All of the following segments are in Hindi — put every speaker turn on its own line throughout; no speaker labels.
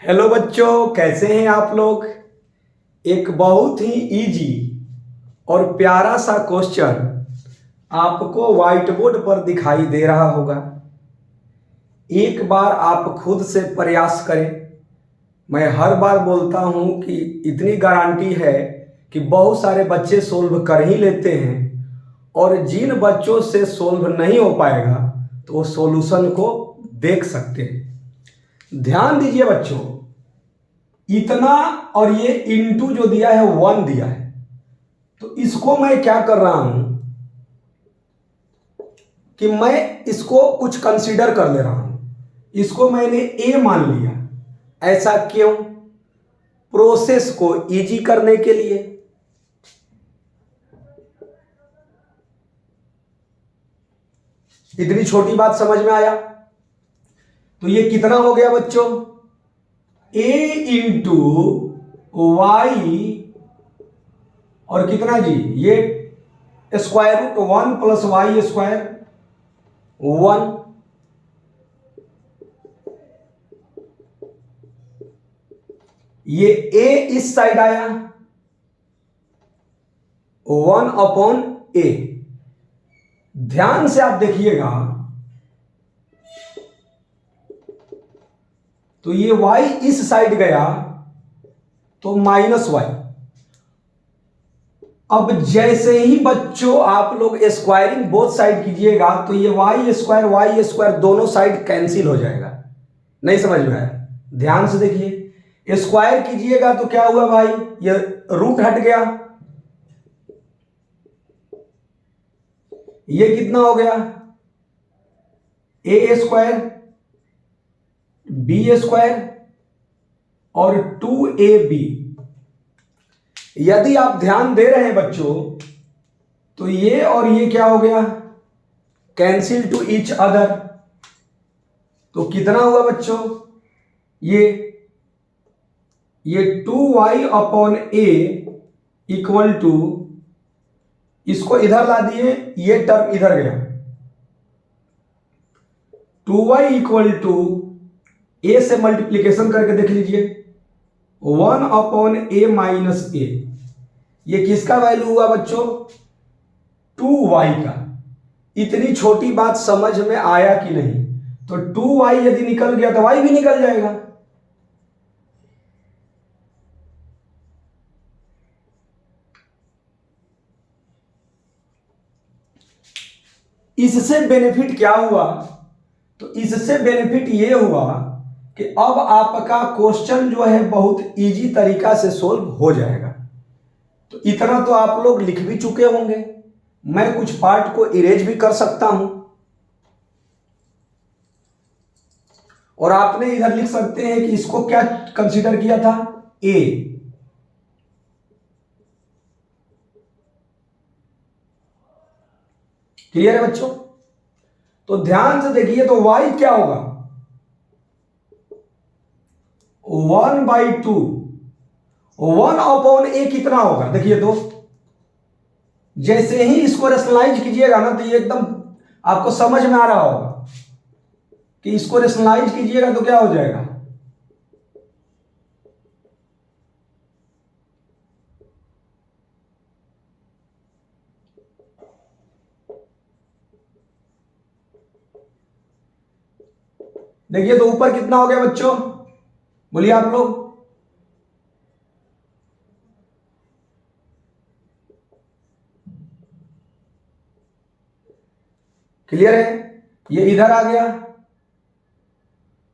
हेलो बच्चों, कैसे हैं आप लोग। एक बहुत ही इजी और प्यारा सा क्वेश्चन आपको व्हाइट बोर्ड पर दिखाई दे रहा होगा। एक बार आप खुद से प्रयास करें। मैं हर बार बोलता हूं कि इतनी गारंटी है कि बहुत सारे बच्चे सोल्व कर ही लेते हैं, और जिन बच्चों से सोल्व नहीं हो पाएगा तो वो सॉल्यूशन को देख सकते हैं। ध्यान दीजिए बच्चों, इतना और ये इंटू जो दिया है 1 दिया है, तो इसको मैं क्या कर रहा हूं कि मैं इसको कुछ कंसीडर कर ले रहा हूं। इसको मैंने ए मान लिया। ऐसा क्यों? प्रोसेस को इजी करने के लिए। इतनी छोटी बात समझ में आया? तो ये कितना हो गया बच्चों? ए इंटू वाई और कितना जी, ये square root 1 plus Y square 1। ये ए इस साइड आया 1 अपॉन ए। ध्यान से आप देखिएगा तो ये y इस साइड गया तो माइनस वाई। अब जैसे ही बच्चों आप लोग स्क्वायरिंग बोथ साइड कीजिएगा तो ये वाई स्क्वायर दोनों साइड कैंसिल हो जाएगा। नहीं समझ में आया? ध्यान से देखिए, स्क्वायर कीजिएगा तो क्या हुआ भाई, ये रूट हट गया। ये कितना हो गया? ए स्क्वायर बी स्क्वायर और 2ab। यदि आप ध्यान दे रहे हैं बच्चों तो ये और ये क्या हो गया, कैंसिल टू ईच अदर। तो कितना हुआ बच्चों, ये 2y upon A equal to, इसको इधर ला दिए, ये टर्म इधर गया, 2y इक्वल टू ए से मल्टीप्लीकेशन करके देख लीजिए 1 अपॉन ए माइनस ए। ये किसका वैल्यू हुआ बच्चों? 2y का। इतनी छोटी बात समझ में आया कि नहीं? तो 2y यदि निकल गया तो y भी निकल जाएगा। इससे बेनिफिट क्या हुआ? तो इससे बेनिफिट ये हुआ कि अब आपका क्वेश्चन जो है बहुत इजी तरीका से सोल्व हो जाएगा। तो इतना तो आप लोग लिख भी चुके होंगे, मैं कुछ पार्ट को इरेज भी कर सकता हूं, और आपने इधर लिख सकते हैं कि इसको क्या कंसीडर किया था, ए। क्लियर है बच्चों? तो ध्यान से देखिए, तो y क्या होगा, 1/2। 1 अपॉन ए कितना होगा, देखिए तो जैसे ही इसको रेशनलाइज कीजिएगा ना तो ये एकदम आपको समझ में आ रहा होगा कि इसको रेशनलाइज कीजिएगा तो क्या हो जाएगा, देखिए तो ऊपर कितना हो गया बच्चों, बोलिए आप लोग। क्लियर है? ये इधर आ गया,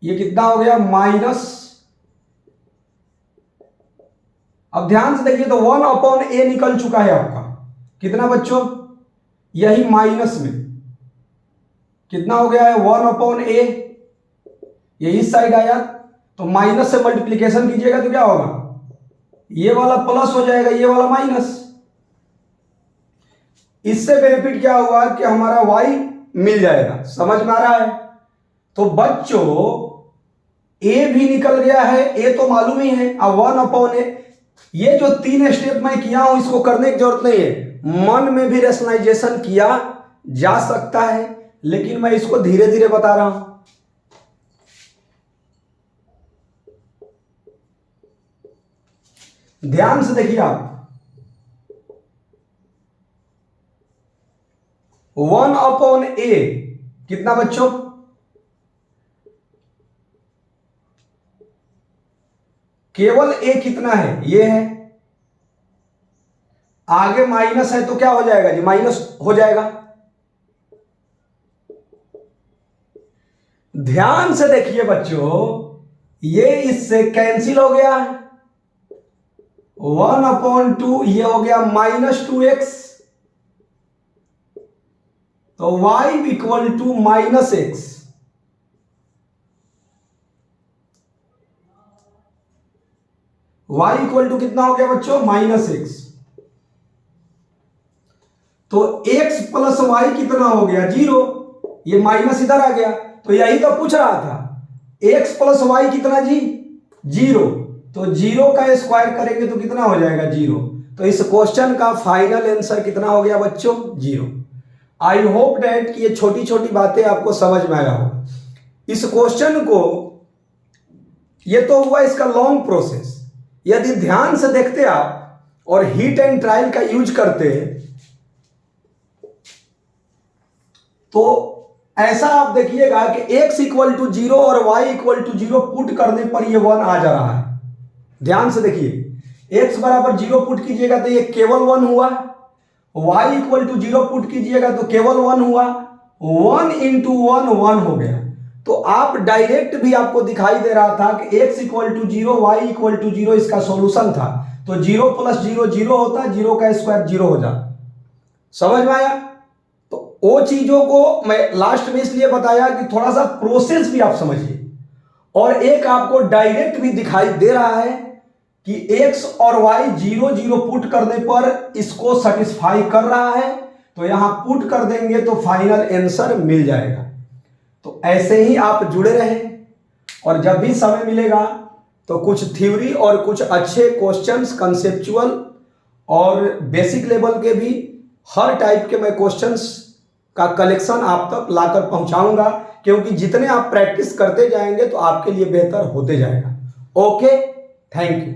ये कितना हो गया, माइनस। अब ध्यान से देखिए तो 1 अपॉन ए निकल चुका है आपका, कितना बच्चों, यही माइनस में कितना हो गया है, 1 अपॉन ए। ये इस साइड आया तो माइनस से मल्टीप्लीकेशन कीजिएगा तो क्या होगा, ये वाला प्लस हो जाएगा, ये वाला माइनस। इससे बेनिफिट क्या हुआ कि हमारा y मिल जाएगा। समझ में आ रहा है? तो बच्चों a भी निकल गया है, a तो मालूम ही है, अब 1 अपॉन ए। ये जो 3 स्टेप मैं किया हूं इसको करने की जरूरत नहीं है, मन में भी रेशनलाइजेशन किया जा सकता है, लेकिन मैं इसको धीरे धीरे बता रहा हूं। ध्यान से देखिए आप, 1/a कितना बच्चों, केवल a कितना है, ये है, आगे माइनस है तो क्या हो जाएगा जी, माइनस हो जाएगा। ध्यान से देखिए बच्चों, ये इससे कैंसिल हो गया, 1/2 ये हो गया -2x, तो y equal to -x, y equal to कितना हो गया बच्चों, -x, तो x प्लस वाई कितना हो गया, 0, ये माइनस इधर आ गया, तो यही तो पूछ रहा था, x प्लस वाई कितना जी, 0, तो 0 का स्क्वायर करेंगे तो कितना हो जाएगा, 0, तो इस क्वेश्चन का फाइनल आंसर कितना हो गया बच्चों, 0। आई होप डैट कि ये छोटी छोटी बातें आपको समझ में आया हो। इस क्वेश्चन को, ये तो हुआ इसका लॉन्ग प्रोसेस, यदि ध्यान से देखते आप और हीट एंड ट्रायल का यूज करते तो ऐसा आप देखिएगा कि x इक्वल टू 0 और y इक्वल टू 0 पुट करने पर ये 1 आ जा रहा है। ध्यान से देखिए, x बराबर 0 पुट कीजिएगा तो ये केवल 1 हुआ, y इक्वल टू 0 पुट कीजिएगा तो केवल 1 हुआ, 1 इंटू 1 1 हो गया। तो आप डायरेक्ट भी आपको दिखाई दे रहा था कि x equal to 0 y equal to 0 इसका सॉल्यूशन था, तो 0 प्लस 0 0 होता, 0 का स्क्वायर 0 हो जाता। समझ में आया? तो वो चीजों को मैं लास्ट में इसलिए बताया कि थोड़ा सा प्रोसेस भी आप समझिए, और एक आपको डायरेक्ट भी दिखाई दे रहा है कि x और y 0 0 पुट करने पर इसको सेटिस्फाई कर रहा है, तो यहां पुट कर देंगे तो फाइनल आंसर मिल जाएगा। तो ऐसे ही आप जुड़े रहें, और जब भी समय मिलेगा तो कुछ थ्योरी और कुछ अच्छे क्वेश्चंस, कंसेप्चुअल और बेसिक लेवल के भी हर टाइप के मैं क्वेश्चंस का कलेक्शन आप तक लाकर पहुंचाऊंगा, क्योंकि जितने आप प्रैक्टिस करते जाएंगे तो आपके लिए बेहतर होते जाएगा। Okay, thank you.